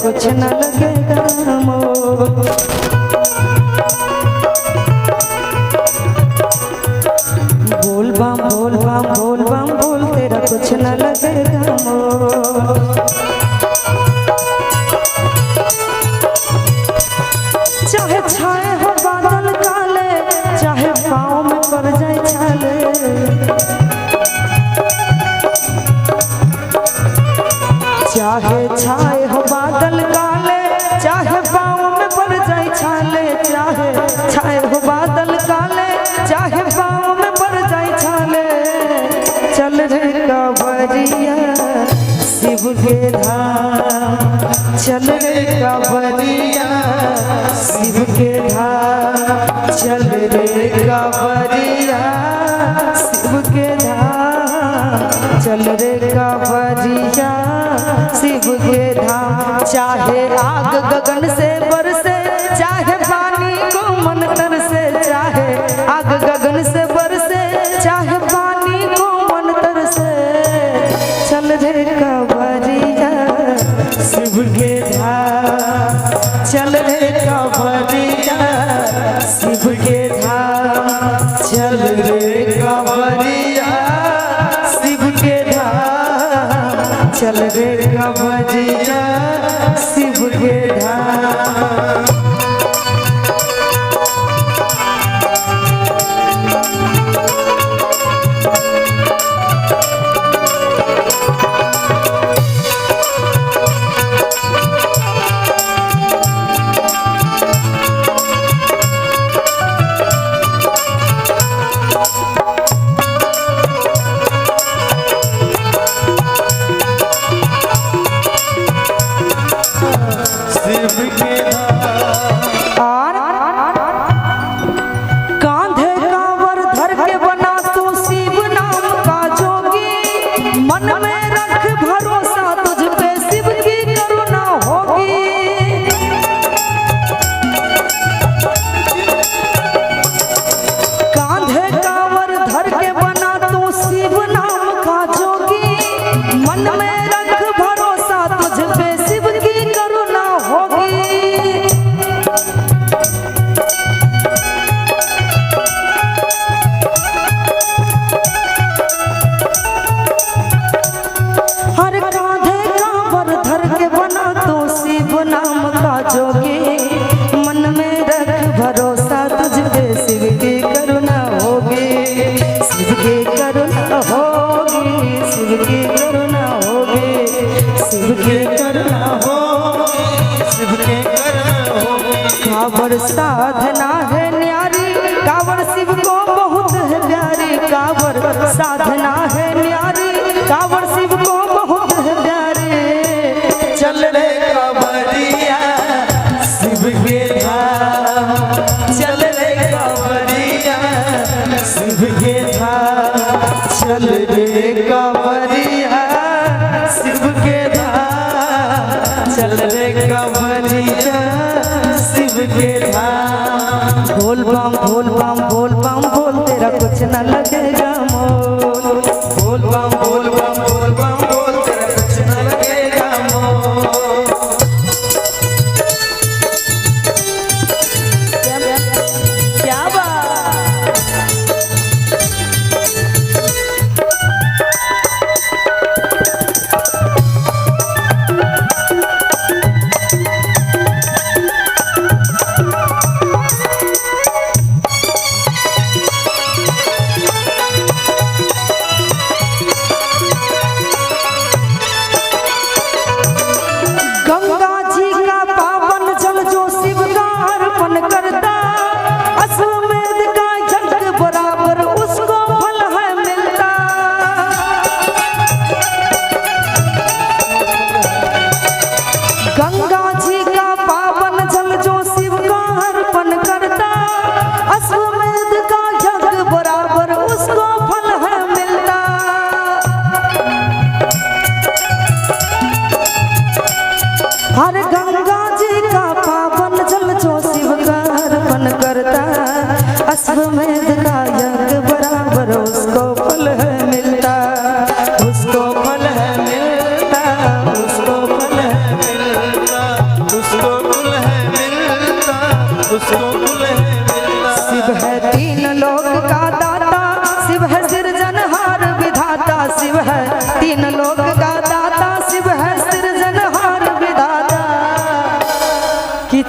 कुछ न लगेगा मोल। बोल बम बोल बम बोल बम बोल तेरा कुछ न लगेगा मोल। चाहे छाए हो बादल काले, चाहे पाँव में पड़ जाए छाले, चाहे छाए हो बादल काले, चाहे पाँव में पड़ जाए छाले, चाहे छाए हो बादल काले, चाहे पाँव में पड़ जाए छाले। चल रे कांवरिया शिव के धाम, चल रे कांवरिया शिव के धाम, चल रे कांवरिया शिव के धाम, चल रे कांवरिया शिव के धाम। चाहे आग गगन से बरसे, चाहे पानी को मन तरसे, चाहे आग गगन से बरसे, चाहे पानी को मन तरसे। चल रे कांवरिया शिव के धाम, चल रे कांवरिया शिव के धाम, चल रे कांवरिया शिव के धाम, चल रे कांवरिया शिव के धाम। कांधे कांवर धर के बना तू शिव नाम का जोगी, मन में रख भरोसा तुझ पे शिव की करुणा होगी। कांधे कांवर धर के बना तू शिव नाम का जोगी, मन में रख भरोसा तुझ पे शिव की करुणा होगी। हर कांधे कांवर धर के बना तो शिव नाम का जोगी, मन में रख भरोसा तुझ पे शिव की करुणा होगी, शिव की करुणा होगी, शिव की करुणा होगी, शिव की करुणा होगी, शिव की करुणा होगी। कांवर साधना है न्यारी, कांवर शिव को बहुत है प्यारी, कांवर साधना है न्यारी, कांवर शिव को बहुत है प्यारे। चल रे कांवरिया शिव के धाम, चल रे कांवरिया शिव के धाम, चल रे कांवरिया शिव के धाम, चल रे कांवरिया शिव के धाम। बोल बम बोल बम बोल बम बोल तेरा कुछ न लगेगा मोल। बोल बम बोल बम बोल बम बोल तेरा कुछ न लगेगा मोल। क्या बात। अश्वमेध का यज्ञ बराबर उसको फल है मिलता, उसको फल है मिलता, उसको फल है मिलता।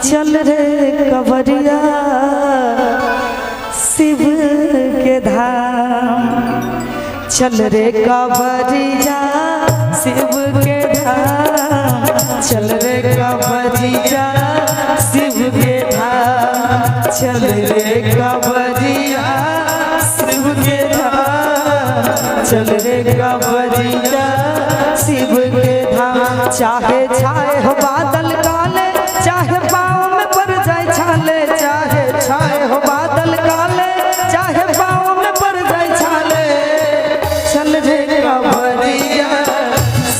चल रे कवरिया शिव के धाम, चल रे कवरिया शिव के धाम, चल रे कवरिया शिव के धाम, चल रे कवरिया शिव के धाम, चल रे कवरिया शिव के धाम। चाहे छाए हो बादल काले, चाहे पाँव में पड़ जाए छाले, चाहे छाए हो बादल काले, चाहे पाँव में पड़ जाए छाले, चल रे कवरिया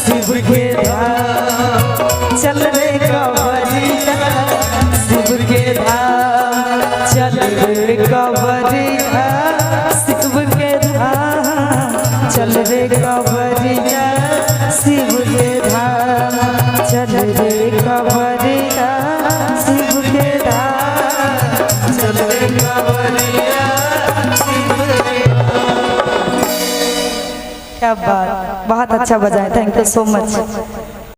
शिव के धाम, चल रे कवरिया शिव के धाम, चल रे कवरिया शिव के धाम, चल रे कवरिया शिव के धाम, चल रे कवरिया शिव के धाम, चल रे कवरिया शिव के धाम। क्या बात, बहुत अच्छा बजाए, थैंक यू सो मच।